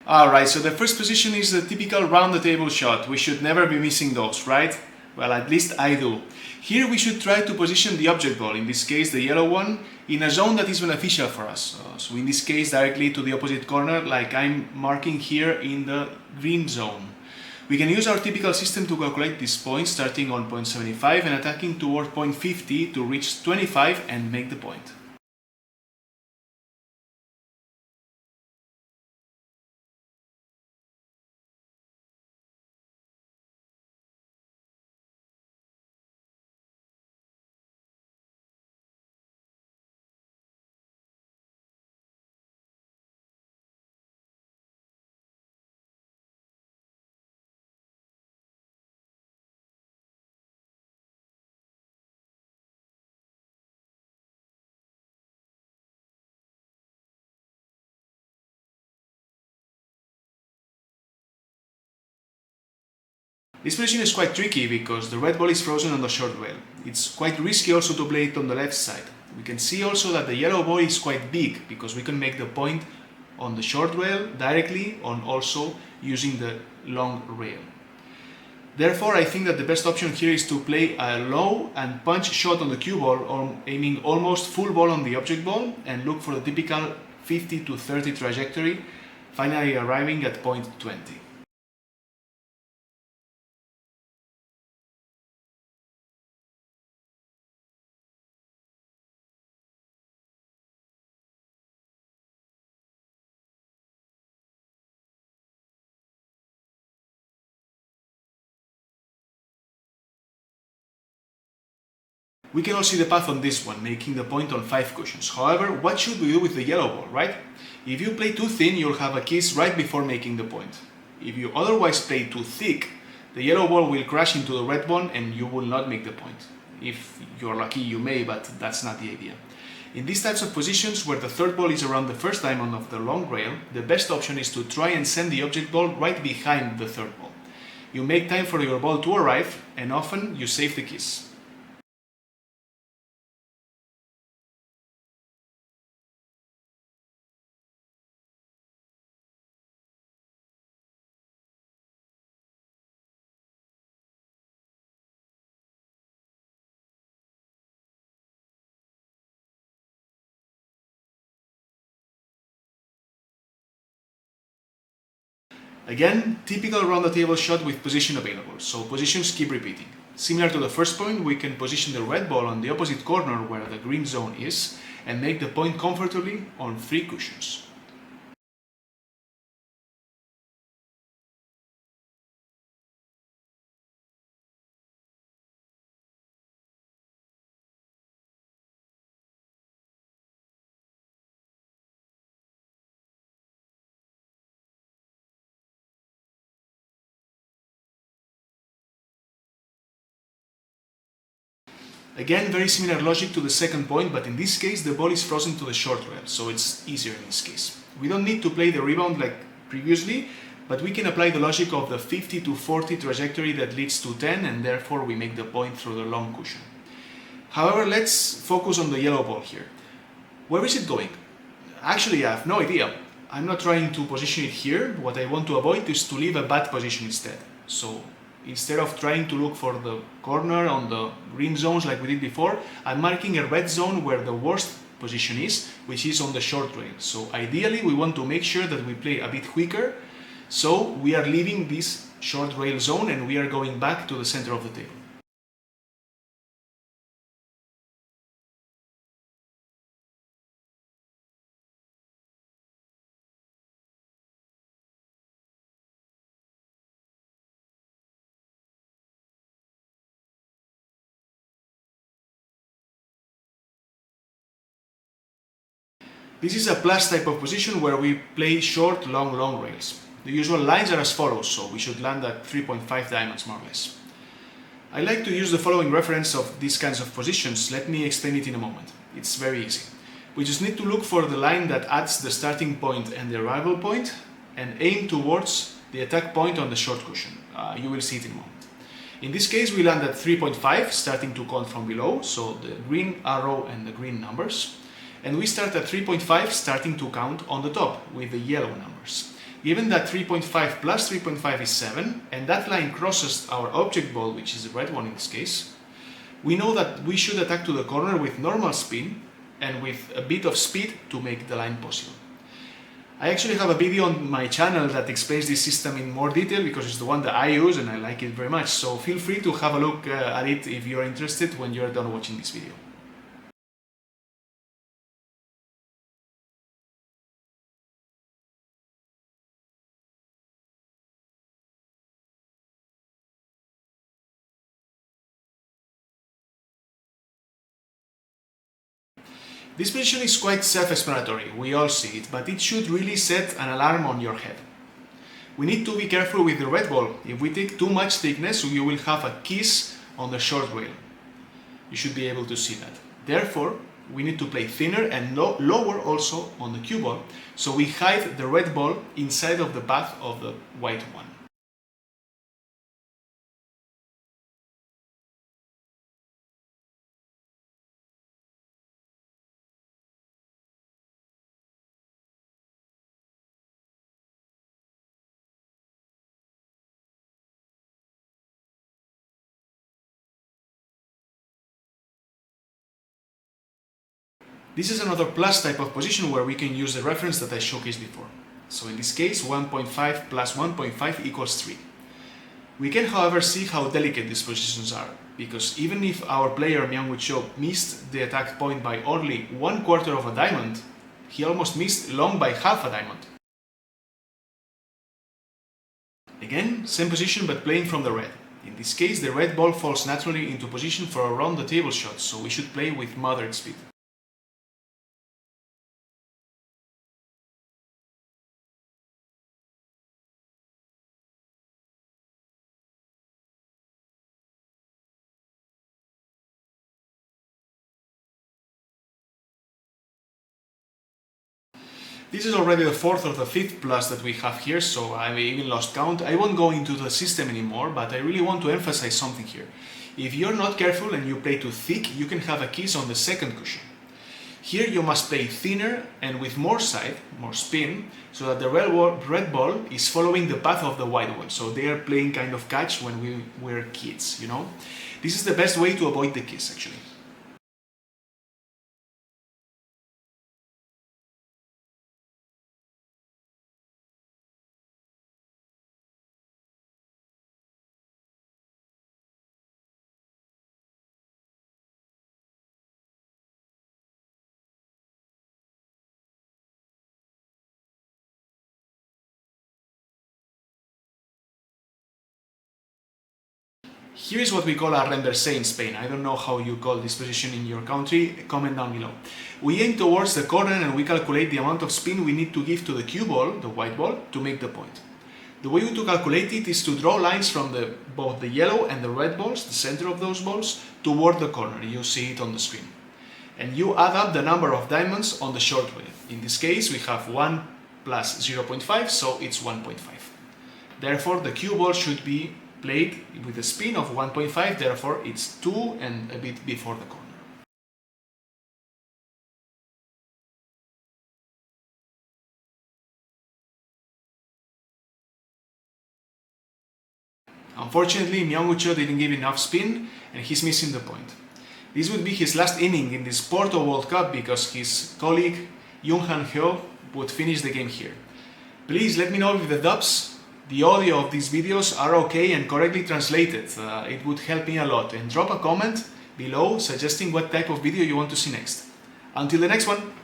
Alright, so the first position is the typical round the table shot. We should never be missing those, right? Well, at least I do. Here we should try to position the object ball, in this case the yellow one, in a zone that is beneficial for us. So in this case directly to the opposite corner, like I'm marking here in the green zone. We can use our typical system to calculate this point, starting on point 75 and attacking toward point 50 to reach 25 and make the point. This position is quite tricky because the red ball is frozen on the short rail. It's quite risky also to play it on the left side. We can see also that the yellow ball is quite big because we can make the point on the short rail directly and also using the long rail. Therefore, I think that the best option here is to play a low and punch shot on the cue ball, aiming almost full ball on the object ball and look for the typical 50 to 30 trajectory, finally arriving at point 20. We can all see the path on this one, making the point on 5 cushions. However, what should we do with the yellow ball, right? If you play too thin, you'll have a kiss right before making the point. If you otherwise play too thick, the yellow ball will crash into the red one and you will not make the point. If you're lucky, you may, but that's not the idea. In these types of positions where the third ball is around the first diamond of the long rail, the best option is to try and send the object ball right behind the third ball. You make time for your ball to arrive and often you save the kiss. Again, typical round the table shot with position available, so positions keep repeating. Similar to the first point, we can position the red ball on the opposite corner where the green zone is and make the point comfortably on 3 cushions. Again, very similar logic to the second point, but in this case the ball is frozen to the short rail, so it's easier in this case. We don't need to play the rebound like previously, but we can apply the logic of the 50 to 40 trajectory that leads to 10 and therefore we make the point through the long cushion. However, let's focus on the yellow ball here. Where is it going? Actually, I have no idea. I'm not trying to position it here. What I want to avoid is to leave a bad position instead. So instead of trying to look for the corner on the green zones like we did before, I'm marking a red zone where the worst position is, which is on the short rail. So ideally we want to make sure that we play a bit quicker, so we are leaving this short rail zone and we are going back to the center of the table. This is a plus type of position where we play short, long rails. The usual lines are as follows, so we should land at 3.5 diamonds more or less. I like to use the following reference of these kinds of positions. Let me explain it in a moment. It's very easy. We just need to look for the line that adds the starting point and the arrival point and aim towards the attack point on the short cushion. You will see it in a moment. In this case we land at 3.5, starting to count from below, so the green arrow and the green numbers. And we start at 3.5, starting to count on the top with the yellow numbers. Given that 3.5 plus 3.5 is 7, and that line crosses our object ball, which is the red one in this case, we know that we should attack to the corner with normal spin and with a bit of speed to make the line possible. I actually have a video on my channel that explains this system in more detail because it's the one that I use and I like it very much, so feel free to have a look at it if you're interested when you're done watching this video. This position is quite self-explanatory, we all see it, but it should really set an alarm on your head. We need to be careful with the red ball. If we take too much thickness, we will have a kiss on the short rail. You should be able to see that. Therefore, we need to play thinner and lower also on the cue ball, so we hide the red ball inside of the path of the white one. This is another plus type of position where we can use the reference that I showcased before. So in this case, 1.5 plus 1.5 equals 3. We can, however, see how delicate these positions are, because even if our player Myung-Woo missed the attack point by only 1/4 of a diamond, he almost missed long by half a diamond. Again, same position but playing from the red. In this case, the red ball falls naturally into position for a round the table shot, so we should play with moderate speed. This is already the fourth or the fifth plus that we have here, so I've even lost count. I won't go into the system anymore, but I really want to emphasize something here. If you're not careful and you play too thick, you can have a kiss on the second cushion. Here you must play thinner and with more side, more spin, so that the red ball is following the path of the white one. So they are playing kind of catch when we were kids, you know? This is the best way to avoid the kiss, actually. Here is what we call a renversé in Spain. I don't know how you call this position in your country, comment down below. We aim towards the corner and we calculate the amount of spin we need to give to the cue ball, the white ball, to make the point. The way to calculate it is to draw lines from both the yellow and the red balls, the center of those balls, toward the corner. You see it on the screen. And you add up the number of diamonds on the short rail. In this case, we have 1 plus 0.5, so it's 1.5. Therefore, the cue ball should be played with a spin of 1.5, therefore it's 2 and a bit before the corner. Unfortunately, Myung-Woo didn't give enough spin and he's missing the point. This would be his last inning in this Porto World Cup because his colleague Jung-Han Hyo would finish the game here. Please let me know if the dubs, the audio of these videos are okay and correctly translated. It would help me a lot, and drop a comment below suggesting what type of video you want to see next. Until the next one!